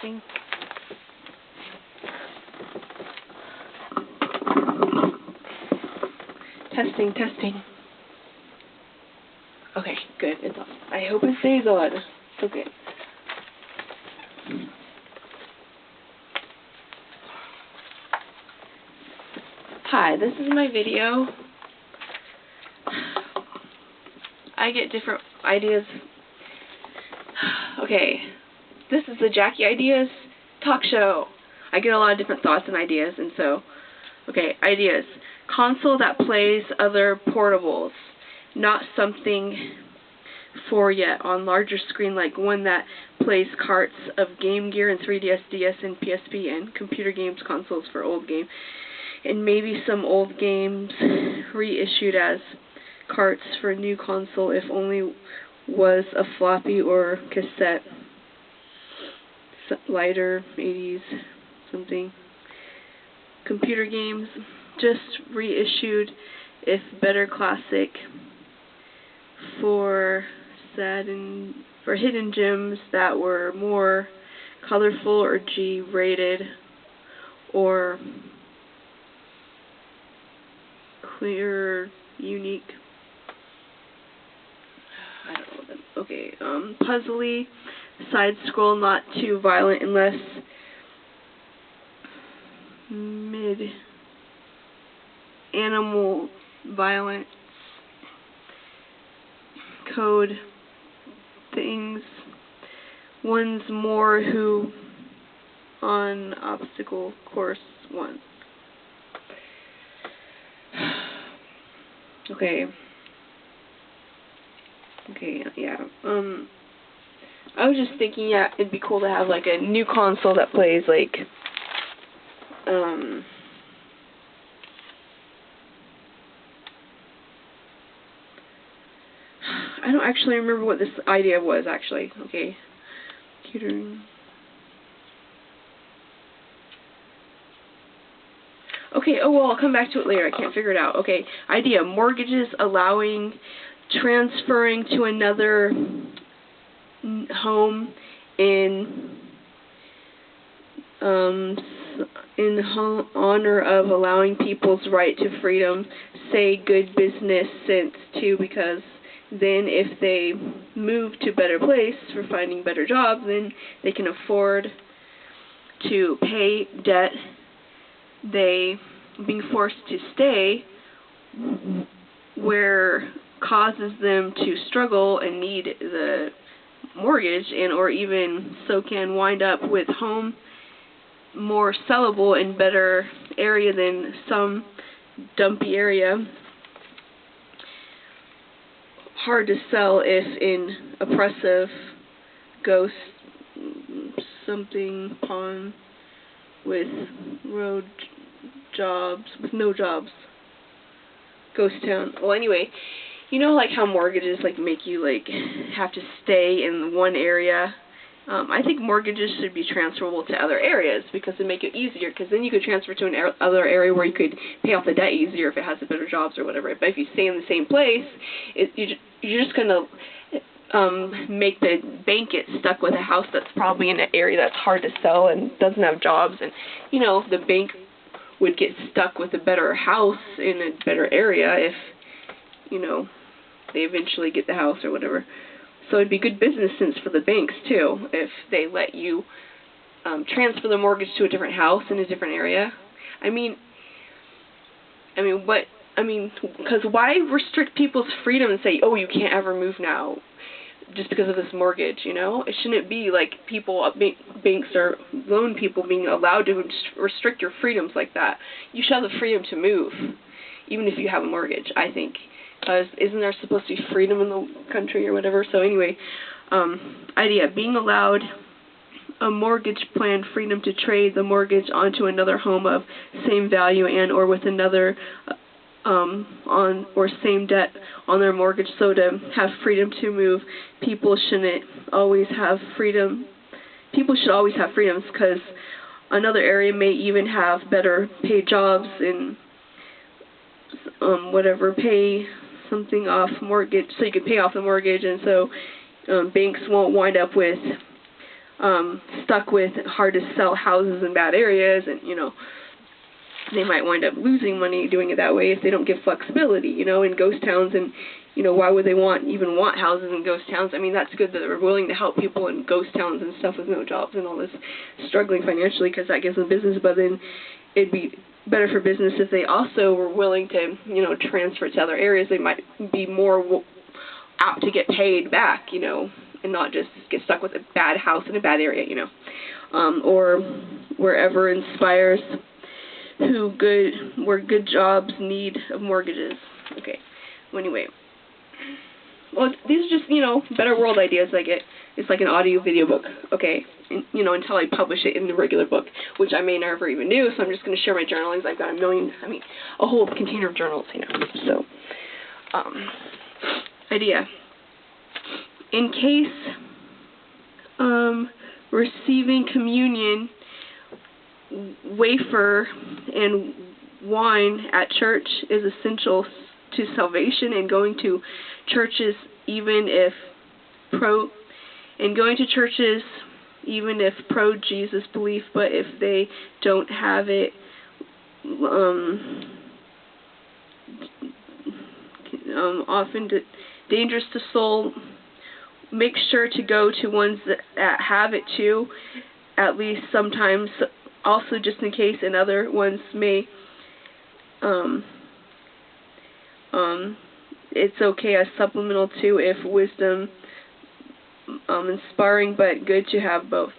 testing. Testing. Okay, good. It's on. I hope it stays on. Okay. Hi, this is my video. I get different ideas. Okay, this is the Jacki Ideas talk show. I get a lot of different thoughts and ideas, and so, okay, ideas. Console that plays other portables, not something for yet on larger screen, like one that plays carts of Game Gear and 3DS, DS, and PSP, and computer games consoles for old game, and maybe some old games reissued as carts for new console, if only was a floppy or cassette, lighter, 80s, something. Computer games just reissued, if better, classic for hidden gems that were more colorful or G-rated or clear, unique. I don't know. Okay, puzzly, side scroll, not too violent unless mid animal violence, code things, one's more who on obstacle course 1. Okay, yeah, I was just thinking, yeah, it'd be cool to have, like, a new console that plays, like, I don't actually remember what this idea was, actually. Okay, computer. Okay, oh, well, I'll come back to it later. I can't figure it out. Okay, idea. Mortgages allowing transferring to another home in honor of allowing people's right to freedom, say good business sense too, because then if they move to a better place for finding better jobs, then they can afford to pay debt they being forced to stay where causes them to struggle and need the mortgage, and or even so can wind up with home more sellable and better area than some dumpy area, hard to sell if in oppressive ghost something pawn with road jobs, with no jobs, ghost town. Well, anyway, you know, like how mortgages like make you like have to stay in one area. I think mortgages should be transferable to other areas because it make it easier. Because then you could transfer to other area where you could pay off the debt easier if it has better jobs or whatever. But if you stay in the same place, you're just gonna make the bank get stuck with a house that's probably in an area that's hard to sell and doesn't have jobs, and you know the bank would get stuck with a better house in a better area if you know they eventually get the house or whatever. So it'd be good business sense for the banks too if they let you transfer the mortgage to a different house in a different area. Because why restrict people's freedom and say, oh, you can't ever move now just because of this mortgage, you know? It shouldn't be like people, banks or loan people being allowed to restrict your freedoms like that. You should have the freedom to move, even if you have a mortgage, I think. Because isn't there supposed to be freedom in the country or whatever? So anyway, idea, being allowed a mortgage plan, freedom to trade the mortgage onto another home of same value and or with another on or same debt on their mortgage, so to have freedom to move. People should always have freedoms because another area may even have better paid jobs and pay something off mortgage, so you could pay off the mortgage, and so banks won't wind up with stuck with hard to sell houses in bad areas, and they might wind up losing money doing it that way if they don't give flexibility, in ghost towns. And why would they even want houses in ghost towns? I mean, that's good that they're willing to help people in ghost towns and stuff with no jobs and all this, struggling financially, because that gives them business. But then it'd be better for business if they also were willing to, transfer to other areas. They might be more apt to get paid back, and not just get stuck with a bad house in a bad area, or wherever inspires where good jobs need of mortgages. Okay. Well, anyway. Well, these are just, better world ideas I get. It's like an audio video book, okay? And, until I publish it in the regular book, which I may never even do, so I'm just going to share my journalings. I've got a whole container of journals, So, idea. In case receiving communion, wafer, and wine at church is essential to salvation, and going to churches even if pro Jesus belief, but if they don't have it, often dangerous to soul. Make sure to go to ones that have it too, at least sometimes, also just in case, and other ones may it's okay as supplemental too if wisdom inspiring, but good to have both.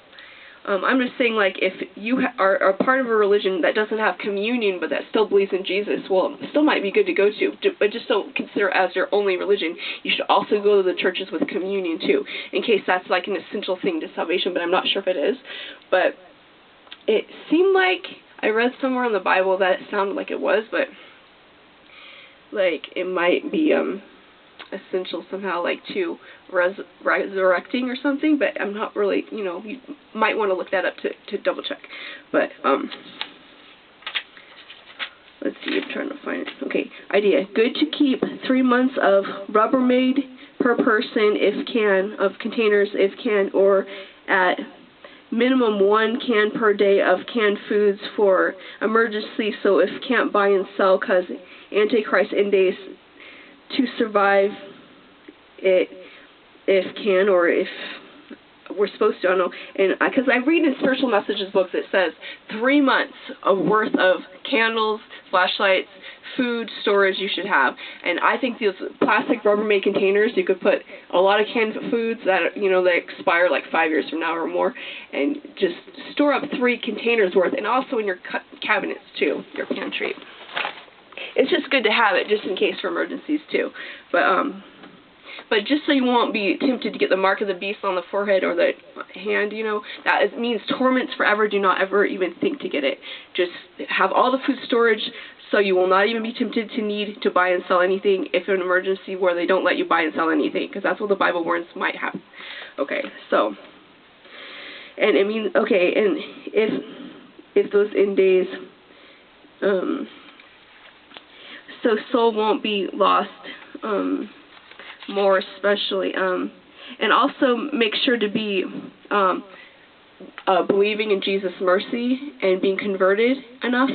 I'm just saying, like, if you are part of a religion that doesn't have communion but that still believes in Jesus, well, it still might be good to go to, but just don't consider it as your only religion. You should also go to the churches with communion too, in case that's like an essential thing to salvation, but I'm not sure if it is. But it seemed like I read somewhere in the Bible that it sounded like it was, but like it might be essential somehow, like to resurrecting or something, but I'm not really, you might want to look that up to double check. But let's see, I'm trying to find it. Okay, idea. Good to keep 3 months of Rubbermaid per person if can, of containers if can, or at minimum 1 can per day of canned foods for emergency, so if can't buy and sell, because Antichrist end days, to survive it if can, or if we're supposed to, I don't know. And because I read in Spiritual Messages book that says 3 months of worth of candles, flashlights, food storage you should have. And I think these plastic Rubbermaid containers, you could put a lot of canned foods that they expire like 5 years from now or more, and just store up 3 containers worth, and also in your cabinets too, your pantry. It's just good to have it just in case for emergencies too. But just so you won't be tempted to get the mark of the beast on the forehead or the hand, that means torments forever. Do not ever even think to get it. Just have all the food storage so you will not even be tempted to need to buy and sell anything if an emergency where they don't let you buy and sell anything, because that's what the Bible warns might happen. Okay, so, and I mean, okay, and if those end days, so soul won't be lost, more especially, and also make sure to be believing in Jesus' mercy and being converted enough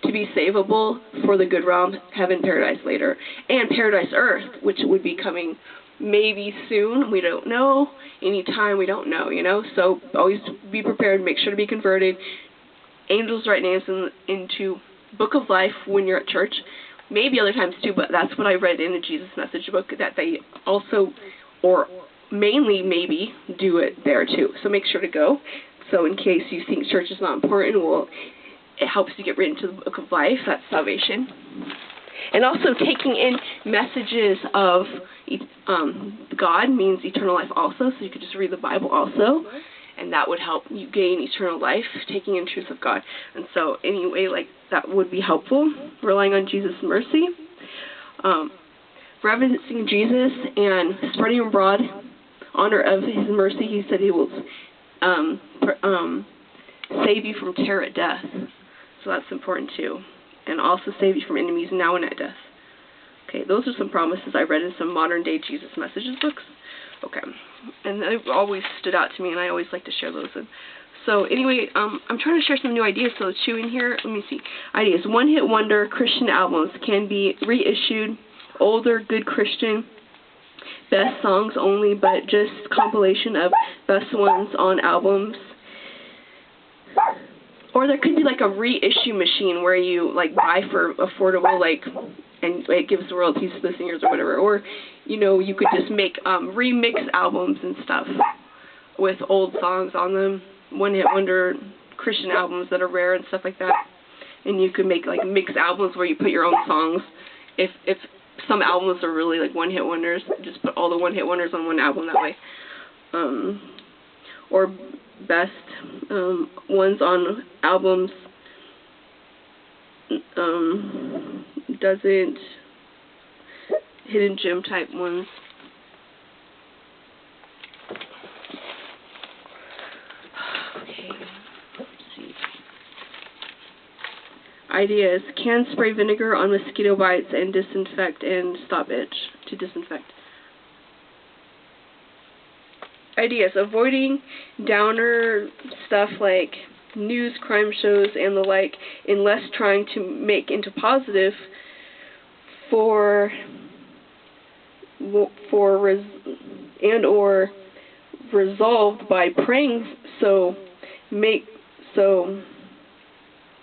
to be savable for the good realm, heaven, paradise later, and paradise earth, which would be coming maybe soon. We don't know. Anytime, we don't know, So always be prepared. Make sure to be converted. Angels write names into Book of Life when you're at church. Maybe other times too, but that's what I read in the Jesus Message book, that they also, or mainly maybe, do it there too. So make sure to go. So in case you think church is not important, well, it helps you get right into the Book of Life. That's salvation. And also taking in messages of God means eternal life also, so you could just read the Bible also. And that would help you gain eternal life, taking in truth of God. And so anyway, like, that would be helpful, relying on Jesus' mercy. Reverencing Jesus and spreading abroad honor of his mercy. He said he will save you from terror at death. So that's important too. And also save you from enemies now and at death. Okay, those are some promises I read in some modern day Jesus Messages books. Okay. And they've always stood out to me, and I always like to share those. So anyway, I'm trying to share some new ideas, so let's chew in here. Let me see. Ideas. One-hit wonder Christian albums can be reissued. Older, good Christian, best songs only, but just compilation of best ones on albums. Or there could be like a reissue machine where you like buy for affordable, like, and it gives royalties to the singers or whatever. Or, you know, you could just make remix albums and stuff with old songs on them. One-hit wonder Christian albums that are rare and stuff like that. And you could make like mix albums where you put your own songs. If some albums are really like one-hit wonders, just put all the one-hit wonders on one album that way. Or best ones on albums doesn't hidden gem type ones. Okay, let's see. Ideas. Can spray vinegar on mosquito bites and disinfect and stop itch to disinfect. Ideas. Avoiding downer stuff like news, crime shows, and the like, and less trying to make into positive or resolved by praying.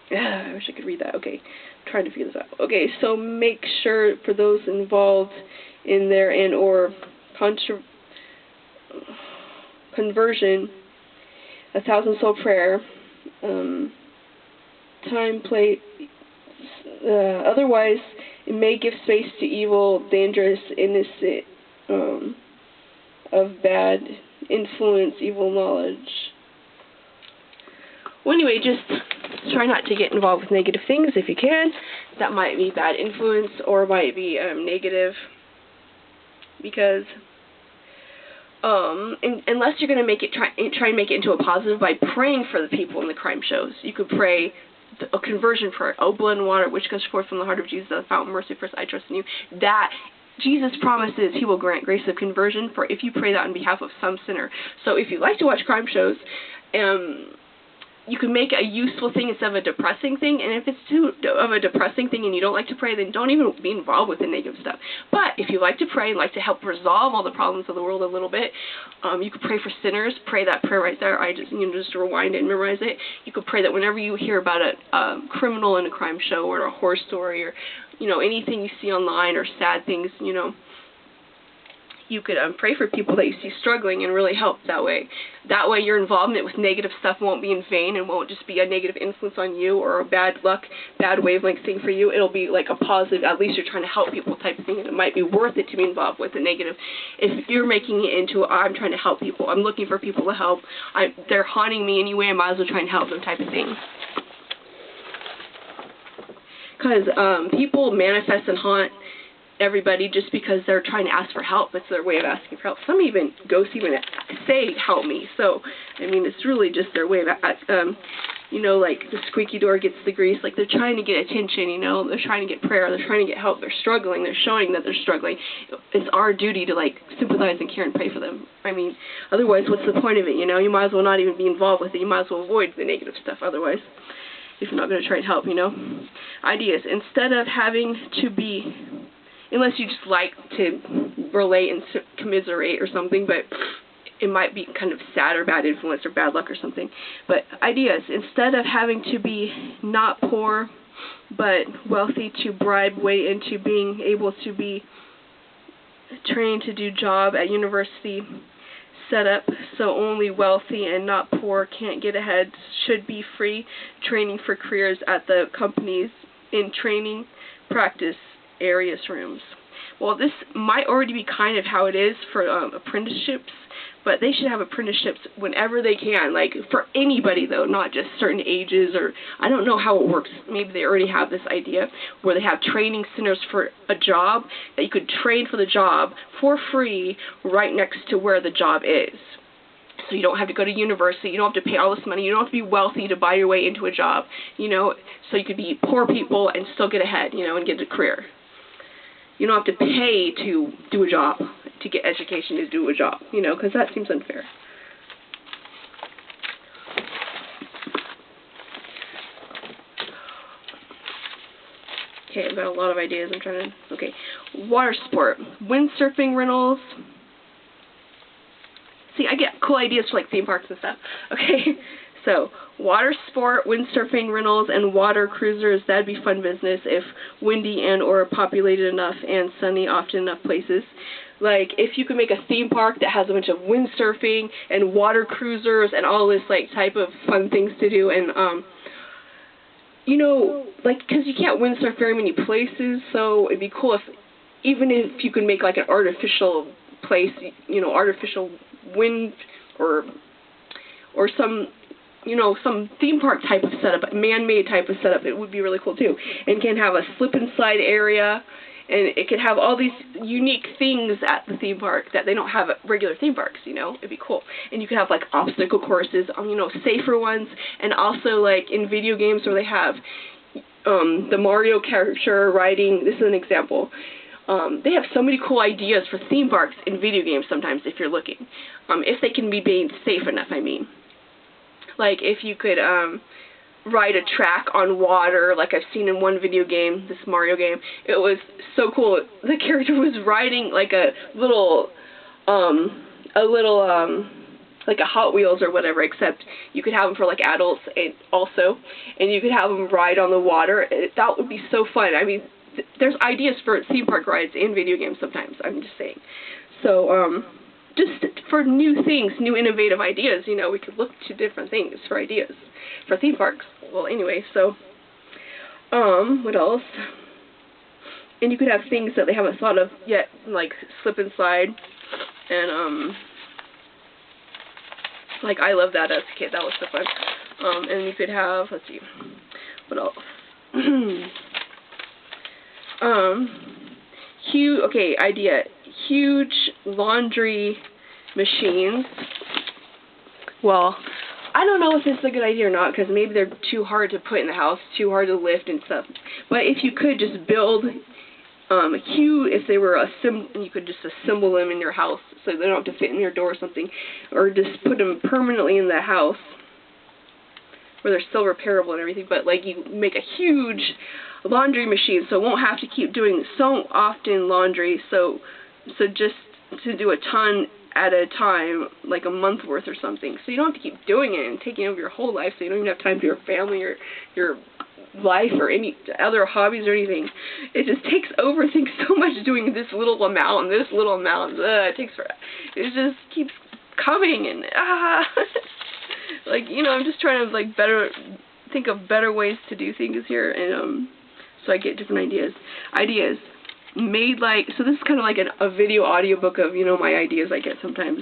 I wish I could read that. Okay, I'm trying to figure this out. Okay, so make sure for those involved in their and or conversion, 1,000-soul prayer, otherwise it may give space to evil, dangerous, innocent, of bad influence, evil knowledge. Well, anyway, just try not to get involved with negative things if you can. That might be bad influence or might be negative, because unless you're going to try and make it into a positive by praying for the people in the crime shows. You could pray a conversion prayer. Oh, blood and water, which goes forth from the heart of Jesus, the fountain of mercy, first I trust in you. That Jesus promises he will grant grace of conversion for if you pray that on behalf of some sinner. So if you like to watch crime shows, you can make a useful thing instead of a depressing thing. And if it's too of a depressing thing and you don't like to pray, then don't even be involved with the negative stuff. But if you like to pray and like to help resolve all the problems of the world a little bit, you could pray for sinners. Pray that prayer right there. Just rewind it and memorize it. You could pray that whenever you hear about a criminal in a crime show or a horror story or, anything you see online or sad things, you could pray for people that you see struggling and really help that way. That way your involvement with negative stuff won't be in vain and won't just be a negative influence on you or a bad luck, bad wavelength thing for you. It'll be like a positive, at least you're trying to help people type of thing, and it might be worth it to be involved with the negative. If you're making it into, I'm trying to help people, I'm looking for people to help, they're haunting me anyway, I might as well try and help them type of thing. Because people manifest and haunt everybody just because they're trying to ask for help. It's their way of asking for help. Some even ghosts even say, help me. So, it's really just their way of, like the squeaky door gets the grease. Like they're trying to get attention, they're trying to get prayer, they're trying to get help, they're struggling, they're showing that they're struggling. It's our duty to sympathize and care and pray for them. Otherwise, what's the point of it, You might as well not even be involved with it. You might as well avoid the negative stuff otherwise, if you're not going to try and help, Ideas. Instead of having to be, unless you just like to relate and commiserate or something, but it might be kind of sad or bad influence or bad luck or something. But ideas. Instead of having to be not poor but wealthy to bribe way into being able to be trained to do job at university set up so only wealthy and not poor can't get ahead, should be free training for careers at the companies in training practice areas rooms. Well, this might already be kind of how it is for apprenticeships, but they should have apprenticeships whenever they can, for anybody though, not just certain ages, or I don't know how it works. Maybe they already have this idea where they have training centers for a job that you could train for the job for free right next to where the job is. So you don't have to go to university, you don't have to pay all this money, you don't have to be wealthy to buy your way into a job, so you could be poor people and still get ahead, and get a career. You don't have to pay to do a job, to get education to do a job, you know, because that seems unfair. Okay, I've got a lot of ideas. I'm trying to... Okay. Water sport. Windsurfing rentals. See, I get cool ideas for, like, theme parks and stuff. Okay. So, water sport, windsurfing rentals, and water cruisers. That'd be fun business if windy and or populated enough and sunny often enough places. Like, if you could make a theme park that has a bunch of windsurfing and water cruisers and all this, like, type of fun things to do, and, you know, like, because you can't windsurf very many places, so it'd be cool if, even if you could make, like, an artificial place, you know, artificial wind, or some, you know, some theme park type of setup, man-made type of setup, it would be really cool, too. And can have a slip-and-slide area, and it could have all these unique things at the theme park that they don't have at regular theme parks, you know? It'd be cool. And you could have, like, obstacle courses, you know, safer ones, and also, like, in video games where they have the Mario character riding, this is an example. They have so many cool ideas for theme parks in video games sometimes, if you're looking. If they can be made safe enough, I mean. Like, if you could, ride a track on water, like I've seen in one video game, this Mario game. It was so cool. The character was riding like a little, like a Hot Wheels or whatever, except you could have them for like adults and you could have them ride on the water. That would be so fun. I mean, there's ideas for theme park rides in video games sometimes, I'm just saying. So, just for new things, new innovative ideas, you know, we could look to different things for ideas for theme parks. Well, anyway, so, what else? And you could have things that they haven't thought of yet, like slip and slide, and, like, I loved that as a kid. That was so fun. And you could have, let's see, what else? Huge laundry machines. Well, I don't know if this is a good idea or not, because maybe they're too hard to put in the house, too hard to lift and stuff. But if you could just build if they were you could just assemble them in your house so they don't have to fit in your door or something, or just put them permanently in the house where they're still repairable and everything, but like you make a huge laundry machine so it won't have to keep doing so often laundry, so just to do a ton at a time, like a month worth or something, so you don't have to keep doing it and taking over your whole life, so you don't even have time for your family or your life or any other hobbies or anything. It just takes over things so much, doing this little amount and this little amount. It takes forever. It just keeps coming and like, you know, I'm just trying to like think of better ways to do things here, and so I get different ideas made, like, so this is kind of like a video audio book of, you know, my ideas I get sometimes.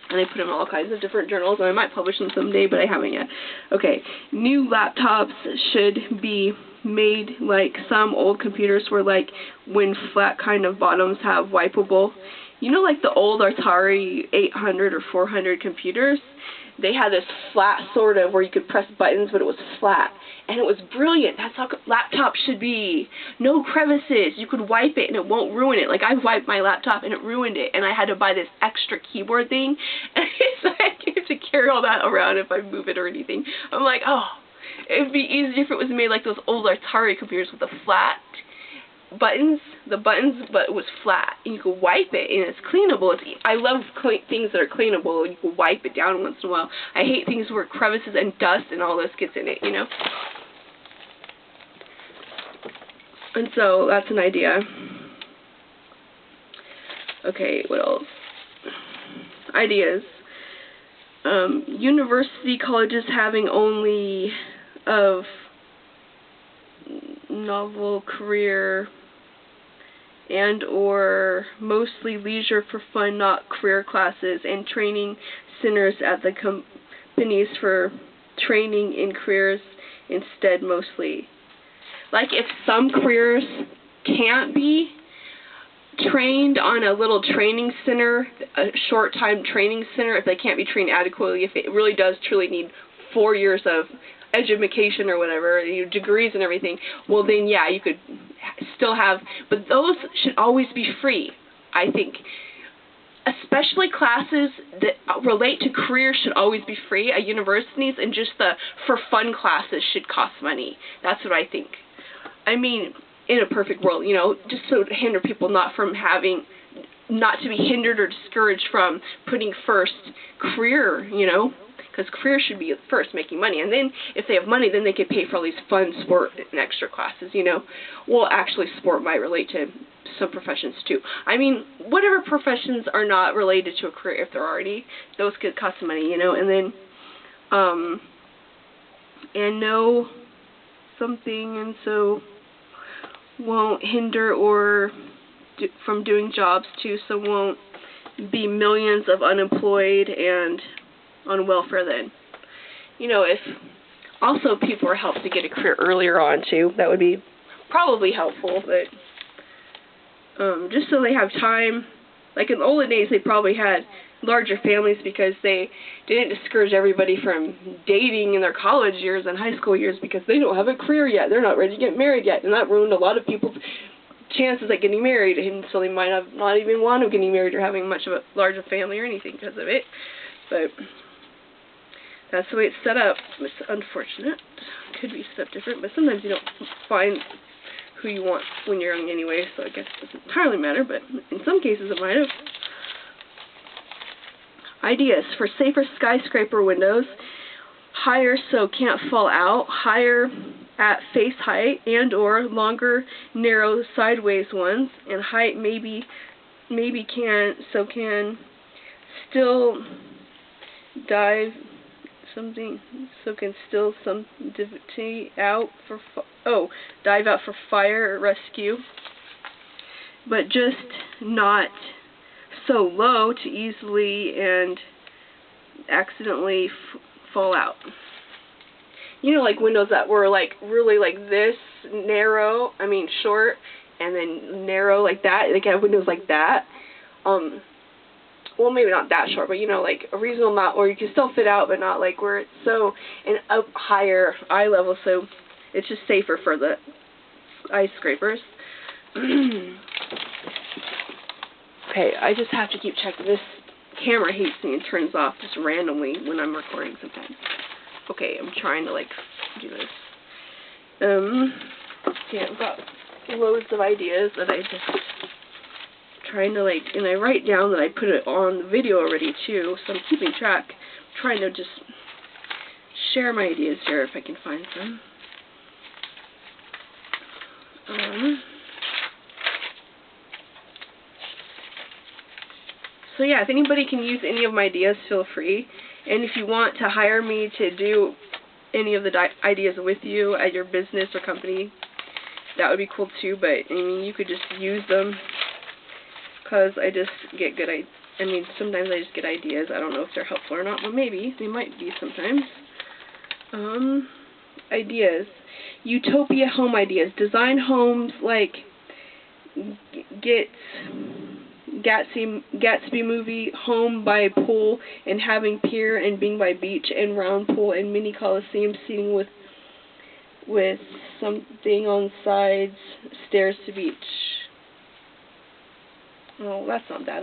And I put them in all kinds of different journals, and I might publish them someday, but I haven't yet. Okay, new laptops should be made like some old computers where, like, when flat kind of bottoms have wipeable. You know, like the old Atari 800 or 400 computers? They had this flat sort of where you could press buttons, but it was flat. And it was brilliant. That's how laptops should be. No crevices. You could wipe it and it won't ruin it. Like, I wiped my laptop and it ruined it. And I had to buy this extra keyboard thing. And it's like, I have to carry all that around if I move it or anything. I'm like, oh, it would be easier if it was made like those old Atari computers with the flat buttons, but it was flat, and you could wipe it, and it's cleanable. I love things that are cleanable, and you can wipe it down once in a while. I hate things where crevices and dust and all this gets in it, you know? And so, that's an idea. Okay, what else? Ideas. University colleges having only of novel career and or mostly leisure for fun, not career classes, and training centers at the companies for training in careers instead mostly. Like, if some careers can't be trained on a little training center, a short-time training center, if they can't be trained adequately, if it really does truly need 4 years of education or whatever, degrees and everything, well then yeah, you could still have, but those should always be free, I think. especially classes that relate to careers should always be free at universities, and just the for fun classes should cost money. That's what I think. I mean, in a perfect world, you know, just so to hinder people not to be hindered or discouraged from putting first career, you know, because career should be first, making money, and then if they have money, then they could pay for all these fun sport and extra classes, you know. Well, actually, sport might relate to some professions too. I mean, whatever professions are not related to a career, if they're already, those could cost money, you know, and then, and know something, and so won't hinder or from doing jobs too, so won't be millions of unemployed and on welfare then. You know, if also people are helped to get a career earlier on too, that would be probably helpful, but just so they have time. Like in the olden days, they probably had larger families because they didn't discourage everybody from dating in their college years and high school years because they don't have a career yet. They're not ready to get married yet, and that ruined a lot of people's chances at getting married, and so they might have not even wanted getting married or having much of a larger family or anything because of it. But that's the way it's set up. It's unfortunate. It could be set up different, but sometimes you don't find who you want when you're young anyway, so I guess it doesn't entirely matter, but in some cases it might have. Ideas for safer skyscraper windows: higher so can't fall out, higher at face height, and or longer narrow sideways ones, and height maybe can still dive something, so can still some dive out for fire or rescue, but just not so low to easily and accidentally fall out. You know, like windows that were like really like this narrow, I mean short, and then narrow like that. Like have windows like that. Well, maybe not that short, but you know, like a reasonable amount where you can still fit out, but not like where it's so and up higher eye level, so it's just safer for the skyscrapers. Okay, I just have to keep checking. This camera hates me and turns off just randomly when I'm recording sometimes. Okay, I'm trying to like do this. Yeah, I've got loads of ideas that I just trying to like, and I write down that I put it on the video already too, so I'm keeping track. I'm trying to just share my ideas here if I can find some. So yeah, if anybody can use any of my ideas, feel free. And if you want to hire me to do any of the ideas with you at your business or company, that would be cool too. But I mean, you could just use them because I just get good. I mean, sometimes I just get ideas. I don't know if they're helpful or not, but maybe they might be sometimes. Ideas, utopia home ideas. Design homes like Gatsby movie, home by pool and having pier and being by beach and round pool and mini coliseum seating with something on sides, stairs to beach. Oh, that's not that.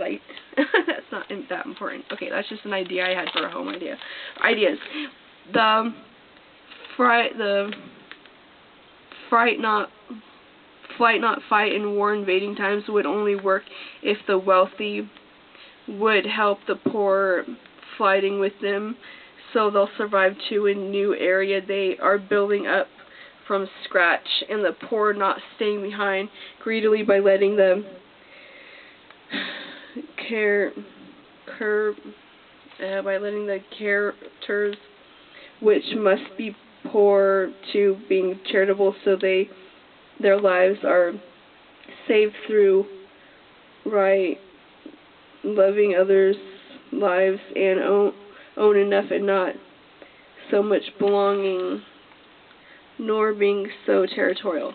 That's not that important. Okay, that's just an idea I had for a home idea. Ideas. The flight not fight in war invading times would only work if the wealthy would help the poor fighting with them, so they'll survive too in new area they are building up from scratch, and the poor not staying behind greedily by letting the careters, which must be poor too, being charitable, so their lives are saved through right loving others' lives and own enough and not so much belonging nor being so territorial.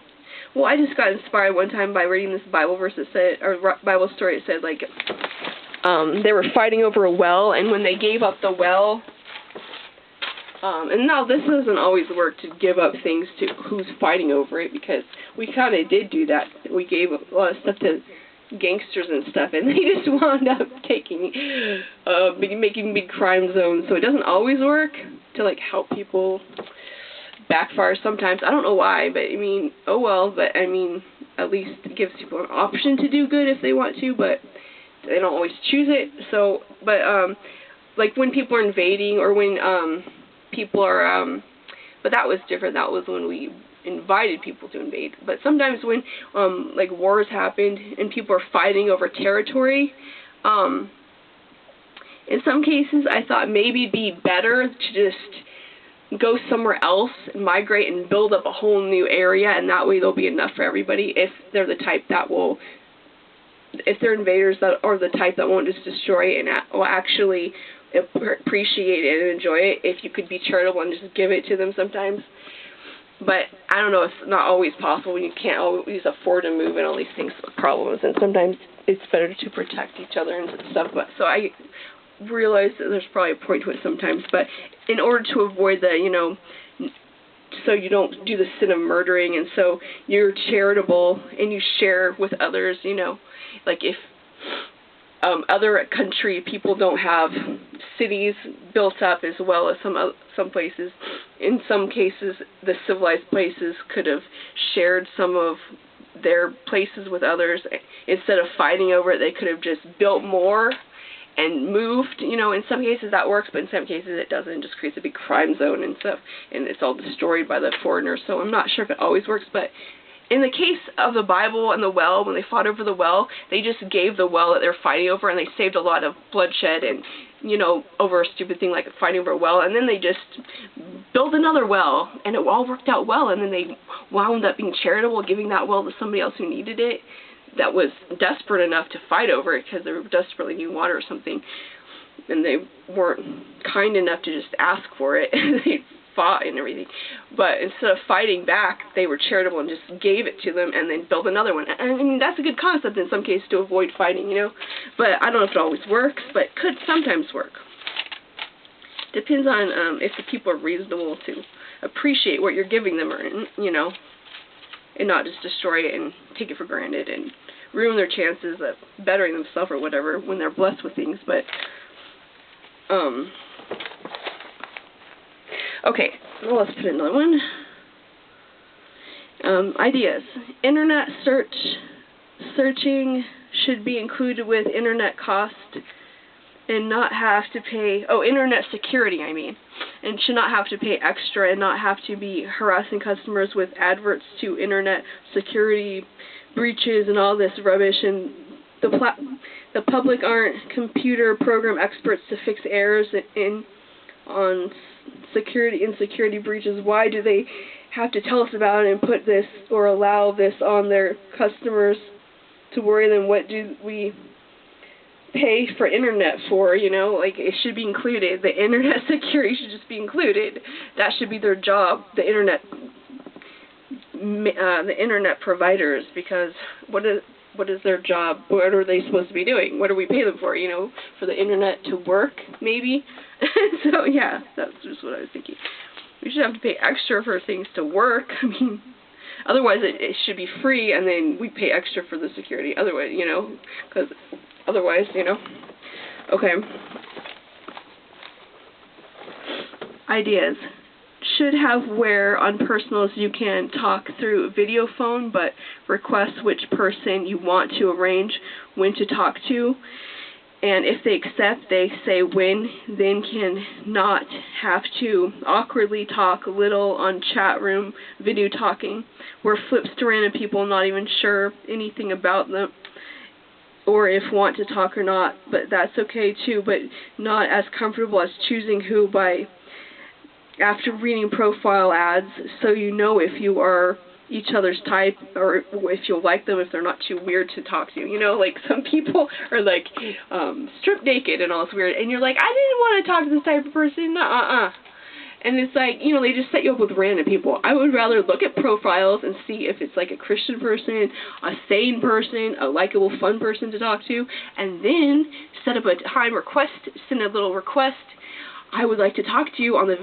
Well, I just got inspired one time by reading this Bible verse that said, or Bible story. It said like they were fighting over a well, and when they gave up the well, and now this doesn't always work to give up things to who's fighting over it, because we kind of did do that. We gave a lot of stuff to gangsters and stuff, and they just wound up making big crime zones. So it doesn't always work to like help people. Backfire sometimes. I don't know why, but I mean, oh well. But I mean, at least it gives people an option to do good if they want to, but they don't always choose it. So, but like when people are invading, or when people are, but that was different. That was when we invited people to invade. But sometimes when like wars happened and people are fighting over territory, in some cases I thought maybe it'd be better to just go somewhere else, migrate, and build up a whole new area, and that way there'll be enough for everybody if they're the type that will, if they're invaders that are the type that won't just destroy it and will actually appreciate it and enjoy it. If you could be charitable and just give it to them sometimes. But I don't know, it's not always possible when you can't always afford to move and all these things with problems, and sometimes it's better to protect each other and stuff. But so I realize that there's probably a point to it sometimes, but in order to avoid the, you know, so you don't do the sin of murdering, and so you're charitable and you share with others, you know, like if other country people don't have cities built up as well as some places. In some cases, the civilized places could have shared some of their places with others. Instead of fighting over it, they could have just built more and moved. You know, in some cases that works, but in some cases it doesn't. It just creates a big crime zone and stuff, and it's all destroyed by the foreigners. So I'm not sure if it always works, but in the case of the Bible and the well, when they fought over the well, they just gave the well that they're fighting over, and they saved a lot of bloodshed and, you know, over a stupid thing like fighting over a well, and then they just built another well, and it all worked out well, and then they wound up being charitable, giving that well to somebody else who needed it, that was desperate enough to fight over it because they were desperately needing water or something, and they weren't kind enough to just ask for it. They fought and everything, but instead of fighting back, they were charitable and just gave it to them and then built another one. And I mean, that's a good concept in some cases to avoid fighting, you know, but I don't know if it always works, but it could sometimes work. Depends on if the people are reasonable to appreciate what you're giving them, or, you know, and not just destroy it and take it for granted and ruin their chances of bettering themselves or whatever when they're blessed with things. But okay, well, let's put another one. Ideas. Internet searching should be included with internet cost and not have to pay, internet security, I mean, and should not have to pay extra and not have to be harassing customers with adverts to internet security breaches and all this rubbish, and the public aren't computer program experts to fix errors on security breaches. Why do they have to tell us about it and put this or allow this on their customers to worry them? What do we pay for internet for? You know, like, it should be included. The internet security should just be included. That should be their job, the internet providers, because what is their job? What are they supposed to be doing? What do we pay them for? You know, for the internet to work, maybe? So, yeah, that's just what I was thinking. We should have to pay extra for things to work. I mean, otherwise it should be free, and then we pay extra for the security. Otherwise, you know, because otherwise, you know. Okay. Ideas. Should have where on personals you can talk through video phone, but request which person you want to arrange when to talk to. And if they accept, they say when, then can not have to awkwardly talk little on chat room video talking, where flips to random people not even sure anything about them, or if want to talk or not, but that's okay too, but not as comfortable as choosing who by after reading profile ads, so you know if you are each other's type, or if you'll like them, if they're not too weird to talk to. You know, like, some people are like stripped naked and all this weird, and you're like, I didn't want to talk to this type of person, and it's like, you know, they just set you up with random people. I would rather look at profiles and see if it's like a Christian person, a sane person, a likable, fun person to talk to, and then set up a time request, send a little request. I would like to talk to you on the